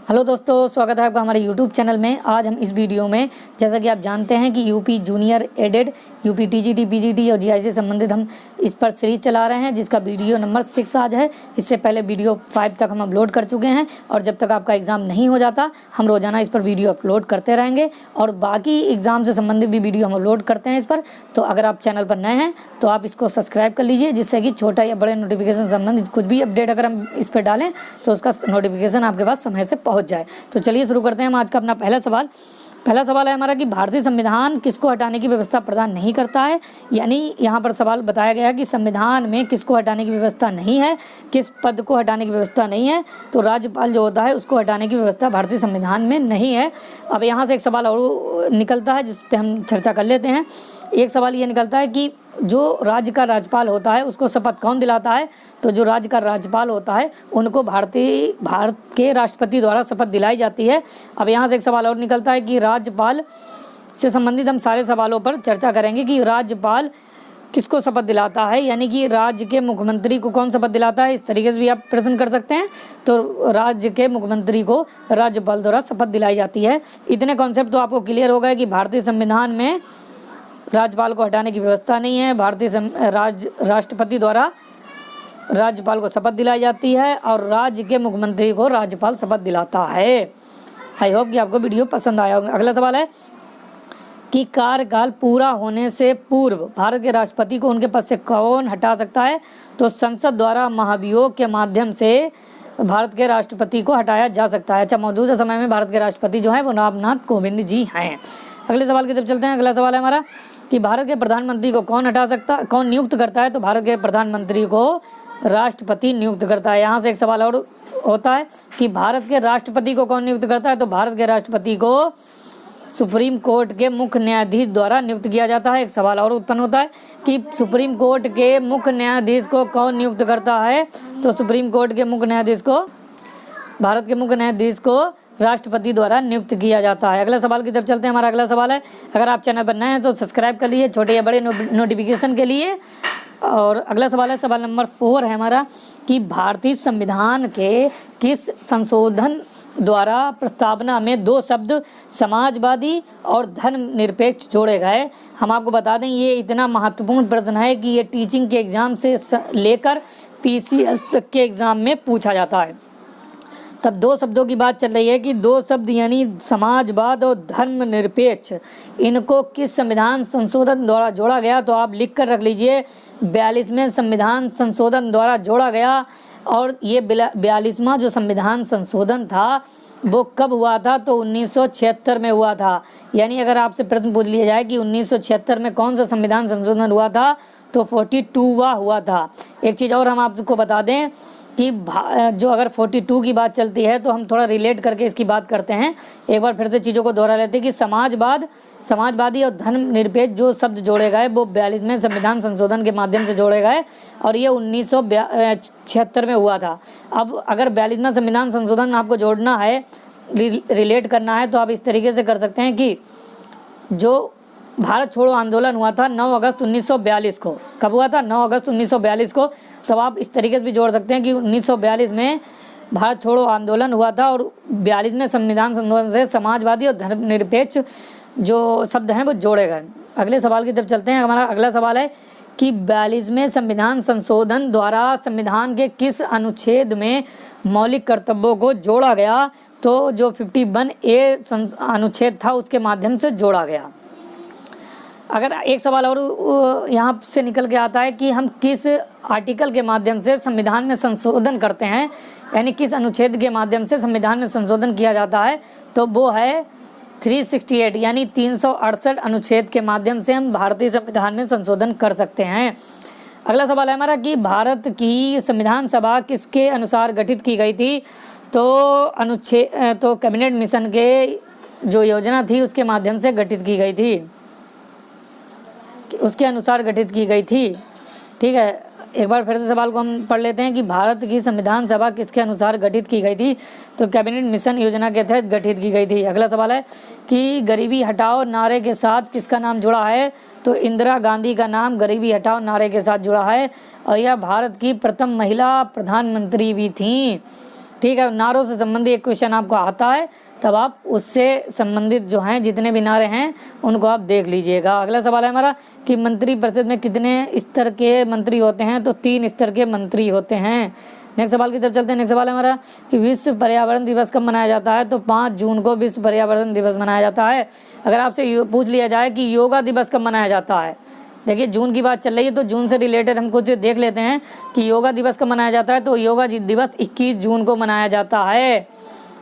Hello दोस्तों, स्वागत है आपका हमारे यूट्यूब चैनल में। आज हम इस वीडियो में, जैसा कि आप जानते हैं कि UP junior added, UP TGT, PGT और जीआई से संबंधित हम इस पर सीरीज चला रहे हैं, जिसका वीडियो नंबर 6 आज है। इससे पहले वीडियो 5 तक हम अपलोड कर चुके हैं और जब तक आपका एग्ज़ाम नहीं हो जाता हम रोज़ाना इस पर वीडियो अपलोड करते रहेंगे और बाकी एग्ज़ाम से संबंधित भी वीडियो हम अपलोड करते हैं इस पर। तो अगर आप चैनल पर नए हैं तो आप इसको सब्सक्राइब कर लीजिए, जिससे कि छोटा या बड़े नोटिफिकेशन संबंधित कुछ भी अपडेट अगर हम इस पर डालें तो उसका नोटिफिकेशन आपके पास समय से पहुंच जाए। तो चलिए शुरू करते हैं हम आज का अपना पहला सवाल है हमारा कि भारतीय संविधान किसको हटाने की व्यवस्था प्रदान नहीं करता है। यानी यहाँ पर सवाल बताया गया है कि संविधान में किसको हटाने की व्यवस्था नहीं है, किस पद को हटाने की व्यवस्था नहीं है। तो राज्यपाल जो होता है उसको हटाने की व्यवस्था भारतीय संविधान में नहीं है। अब यहाँ से एक सवाल और निकलता है जिस पर हम चर्चा कर लेते हैं। एक सवाल ये निकलता है कि जो राज्य का राज्यपाल होता है उसको शपथ कौन दिलाता है। तो जो राज्य का राज्यपाल होता है उनको भारत के राष्ट्रपति द्वारा शपथ दिलाई जाती है। अब यहाँ से एक सवाल और निकलता है कि राज्यपाल से संबंधित हम सारे सवालों पर चर्चा करेंगे कि राज्यपाल किसको शपथ दिलाता है, यानी कि राज्य के मुख्यमंत्री को कौन शपथ दिलाता है। इस तरीके से भी आप प्रश्न कर सकते हैं। तो राज्य के मुख्यमंत्री को राज्यपाल द्वारा शपथ दिलाई जाती है। इतने कॉन्सेप्ट तो आपको क्लियर हो गए कि भारतीय संविधान में राज्यपाल को हटाने की व्यवस्था नहीं है। राष्ट्रपति द्वारा राज्यपाल को शपथ दिलाई जाती है और राज्य के मुख्यमंत्री को राज्यपाल शपथ दिलाता है। आई होप कि आपको वीडियो पसंद आया होगा। अगला सवाल है कि कार्यकाल पूरा होने से पूर्व भारत के राष्ट्रपति को उनके पद से कौन हटा सकता है। तो संसद द्वारा महाभियोग के माध्यम से भारत के राष्ट्रपति को हटाया जा सकता है। अच्छा, मौजूदा समय में भारत के राष्ट्रपति जो है वो रामनाथ कोविंद जी हैं। अगले सवाल की तरफ चलते हैं। अगला सवाल है हमारा कि भारत के प्रधानमंत्री को कौन नियुक्त करता है। तो भारत के प्रधानमंत्री को राष्ट्रपति नियुक्त करता है। यहाँ से एक सवाल और होता है कि भारत के राष्ट्रपति को कौन नियुक्त करता है। तो भारत के राष्ट्रपति को सुप्रीम कोर्ट के मुख्य न्यायाधीश द्वारा नियुक्त किया जाता है। एक सवाल और उत्पन्न होता है कि सुप्रीम कोर्ट के मुख्य न्यायाधीश को कौन नियुक्त करता है। तो सुप्रीम कोर्ट के मुख्य न्यायाधीश को भारत के मुख्य न्यायाधीश को राष्ट्रपति द्वारा नियुक्त किया जाता है। अगला सवाल की तरफ चलते हैं। हमारा अगला सवाल है, अगर आप चैनल पर नए हैं तो सब्सक्राइब कर लीजिए छोटे या बड़े नोटिफिकेशन के लिए। और अगला सवाल है, सवाल नंबर 4 है हमारा कि भारतीय संविधान के किस संशोधन द्वारा प्रस्तावना में 2 शब्द समाजवादी और धर्मनिरपेक्ष जोड़े गए। हम आपको बता दें ये इतना महत्वपूर्ण प्रश्न है कि ये टीचिंग के एग्ज़ाम से लेकर पीसीएस तक के एग्ज़ाम में पूछा जाता है। तब 2 शब्दों की बात चल रही है कि 2 शब्द यानी समाजवाद और धर्मनिरपेक्ष, इनको किस संविधान संशोधन द्वारा जोड़ा गया। तो आप लिख कर रख लीजिए 42वें संविधान संशोधन द्वारा जोड़ा गया। और ये 42वां जो संविधान संशोधन था वो कब हुआ था। तो 1976 में हुआ था। यानी अगर आपसे प्रश्न पूछ लिया जाए कि 1976 में कौन सा संविधान संशोधन हुआ था तो 42वां हुआ था। एक चीज़ और हम आपको बता दें कि जो अगर 42 की बात चलती है तो हम थोड़ा रिलेट करके इसकी बात करते हैं। एक बार फिर से चीज़ों को दोहरा लेते हैं कि समाजवादी और धर्मनिरपेक्ष जो शब्द जोड़े गए वो 42वें संविधान संशोधन के माध्यम से जोड़े गए और ये 1976 में हुआ था। अब अगर 42वां संविधान संशोधन आपको जोड़ना है, रिलेट करना है, तो आप इस तरीके से कर सकते हैं कि जो भारत छोड़ो आंदोलन हुआ था 9 अगस्त 1942 को, कब हुआ था 9 अगस्त 1942 को। तब आप इस तरीके से भी जोड़ सकते हैं कि 1942 में भारत छोड़ो आंदोलन हुआ था और 42वें संविधान संशोधन से समाजवादी और धर्मनिरपेक्ष जो शब्द हैं वो जोड़े गए। अगले सवाल की तरफ चलते हैं। हमारा अगला सवाल है कि 42वें संविधान संशोधन द्वारा संविधान के किस अनुच्छेद में मौलिक कर्तव्यों को जोड़ा गया। तो जो 51A अनुच्छेद था उसके माध्यम से जोड़ा गया। अगर एक सवाल और यहाँ से निकल के आता है कि हम किस आर्टिकल के माध्यम से संविधान में संशोधन करते हैं, यानी किस अनुच्छेद के माध्यम से संविधान में संशोधन किया जाता है। तो वो है 368 यानी 368 अनुच्छेद के माध्यम से हम भारतीय संविधान में संशोधन कर सकते हैं। अगला सवाल है हमारा कि भारत की संविधान सभा किसके अनुसार गठित की गई थी। तो कैबिनेट मिशन के जो योजना थी उसके माध्यम से गठित की गई थी, उसके अनुसार गठित की गई थी। ठीक है, एक बार फिर से सवाल को हम पढ़ लेते हैं कि भारत की संविधान सभा किसके अनुसार गठित की गई थी। तो कैबिनेट मिशन योजना के तहत गठित की गई थी। अगला सवाल है कि गरीबी हटाओ नारे के साथ किसका नाम जुड़ा है। तो इंदिरा गांधी का नाम गरीबी हटाओ नारे के साथ जुड़ा है और यह भारत की प्रथम महिला प्रधानमंत्री भी थी। ठीक है, नारों से संबंधित एक क्वेश्चन आपको आता है तब आप उससे संबंधित जो हैं जितने भी नारे हैं उनको आप देख लीजिएगा। अगला सवाल है हमारा कि मंत्रिपरिषद में कितने स्तर के मंत्री होते हैं, तो 3 स्तर के मंत्री होते हैं। नेक्स्ट सवाल की तरफ चलते हैं। नेक्स्ट सवाल है हमारा कि विश्व पर्यावरण दिवस कब मनाया जाता है, तो 5 जून को विश्व पर्यावरण दिवस मनाया जाता है। अगर आपसे पूछ लिया जाए कि योगा दिवस कब मनाया जाता है, देखिए जून की बात चल रही है तो जून से रिलेटेड हम कुछ देख लेते हैं कि योगा दिवस कब मनाया जाता है, तो योगा दिवस 21 जून को मनाया जाता है।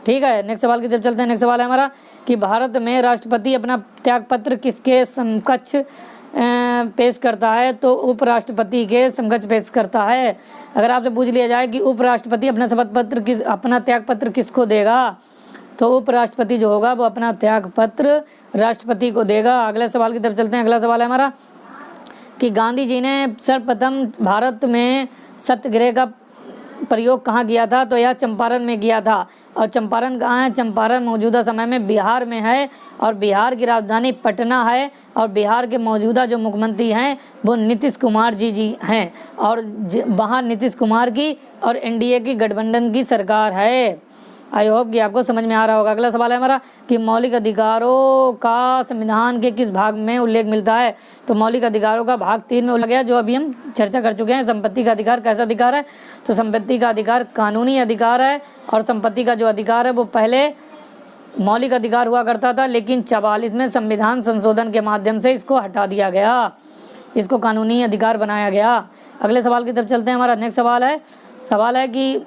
ठीक है, नेक्स्ट सवाल की तरफ चलते हैं। नेक्स्ट सवाल है हमारा कि भारत में राष्ट्रपति अपना त्यागपत्र किसके समकक्ष पेश करता है, तो उपराष्ट्रपति के समकक्ष पेश करता है। अगर आपसे पूछ लिया जाए कि उपराष्ट्रपति अपना शपथ पत्र अपना त्यागपत्र किसको देगा, तो उपराष्ट्रपति जो होगा वो अपना त्यागपत्र राष्ट्रपति को देगा। अगले सवाल की तरफ चलते हैं। अगला सवाल है हमारा कि गांधी जी ने सर्वप्रथम भारत में सत्याग्रह का प्रयोग कहाँ किया था, तो यह चंपारण में किया था। और चंपारण कहाँ है, चंपारण मौजूदा समय में बिहार में है और बिहार की राजधानी पटना है। और बिहार के मौजूदा जो मुख्यमंत्री हैं वो नीतीश कुमार जी हैं और वहाँ नीतीश कुमार की और एनडीए की गठबंधन की सरकार है। आई होप कि आपको समझ में आ रहा होगा। अगला सवाल है हमारा कि मौलिक अधिकारों का संविधान के किस भाग में उल्लेख मिलता है, तो मौलिक अधिकारों का भाग 3 में उल्लेख गया, जो अभी हम चर्चा कर चुके हैं। संपत्ति का अधिकार कैसा अधिकार है, तो संपत्ति का अधिकार कानूनी अधिकार है और संपत्ति का जो अधिकार है वो पहले मौलिक अधिकार हुआ करता था, लेकिन 44 में संविधान संशोधन के माध्यम से इसको हटा दिया गया, इसको कानूनी अधिकार बनाया गया। अगले सवाल की तरफ चलते हैं। हमारा नेक्स्ट सवाल है कि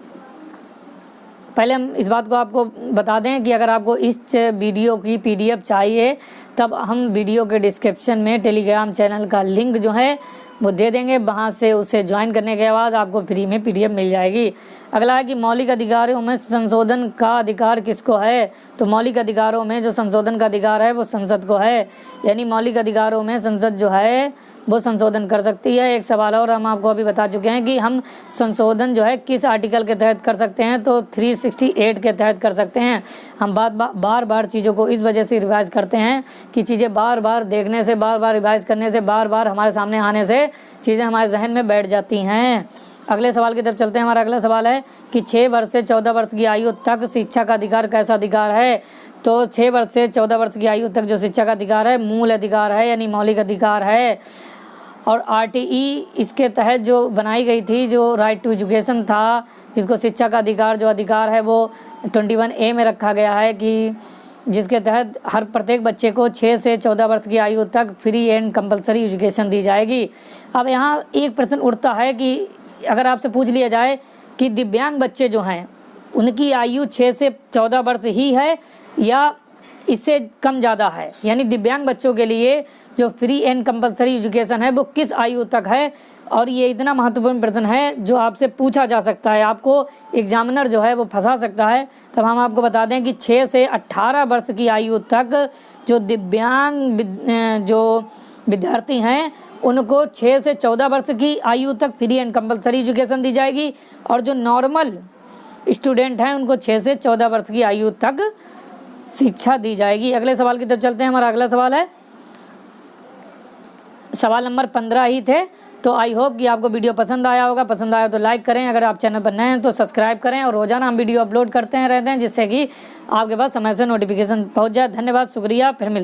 पहले हम इस बात को आपको बता दें कि अगर आपको इस वीडियो की PDF चाहिए तब हम वीडियो के डिस्क्रिप्शन में टेलीग्राम चैनल का लिंक जो है वो दे देंगे, वहाँ से उसे ज्वाइन करने के बाद आपको फ्री में PDF मिल जाएगी। अगला है कि मौलिक अधिकारों में संशोधन का अधिकार किसको है, तो मौलिक अधिकारों में जो संशोधन का अधिकार है वो संसद को है, यानी मौलिक अधिकारों में संसद जो है वो संशोधन कर सकती है। एक सवाल और हम आपको अभी बता चुके हैं कि हम संशोधन जो है किस आर्टिकल के तहत कर सकते हैं, तो 368 के तहत कर सकते हैं। हम बार बार चीज़ों को इस वजह से रिवाइज करते हैं कि चीज़ें बार बार देखने से, बार बार रिवाइज करने से, बार बार हमारे सामने आने से चीज़ें हमारे जहन में बैठ जाती हैं। अगले सवाल की तरफ चलते हैं। हमारा अगला सवाल है कि 6 वर्ष से 14 वर्ष की आयु तक शिक्षा का अधिकार कैसा अधिकार है, तो 6 वर्ष से 14 वर्ष की आयु तक जो शिक्षा का अधिकार है मूल अधिकार है, यानी मौलिक अधिकार है। और RTE इसके तहत जो बनाई गई थी, जो राइट टू एजुकेशन था, जिसको शिक्षा का अधिकार जो अधिकार है वो 21A में रखा गया है कि जिसके तहत हर प्रत्येक बच्चे को 6 से 14 वर्ष की आयु तक फ्री एंड कंपलसरी एजुकेशन दी जाएगी। अब यहाँ एक प्रश्न उठता है कि अगर आपसे पूछ लिया जाए कि दिव्यांग बच्चे जो हैं उनकी आयु 6 से 14 वर्ष ही है या इससे कम ज़्यादा है, यानी दिव्यांग बच्चों के लिए जो फ्री एंड कंपलसरी एजुकेशन है वो किस आयु तक है। और ये इतना महत्वपूर्ण प्रश्न है जो आपसे पूछा जा सकता है, आपको एग्जामिनर जो है वो फंसा सकता है। तब हम आपको बता दें कि 6 से 18 वर्ष की आयु तक जो दिव्यांग जो विद्यार्थी हैं उनको 6 से 14 वर्ष की आयु तक फ्री एंड कंपलसरी एजुकेशन दी जाएगी, और जो नॉर्मल स्टूडेंट हैं उनको 6 से 14 वर्ष की आयु तक शिक्षा दी जाएगी। अगले सवाल की तरफ चलते हैं। हमारा अगला सवाल है, सवाल नंबर 15 ही थे। तो आई होप कि आपको वीडियो पसंद आया होगा। पसंद आया तो लाइक करें, अगर आप चैनल पर नए हैं तो सब्सक्राइब करें, और रोजाना हम वीडियो अपलोड करते हैं रहते हैं जिससे कि आपके पास समय से नोटिफिकेशन पहुंच जाए। धन्यवाद, शुक्रिया, फिर मिलते हैं।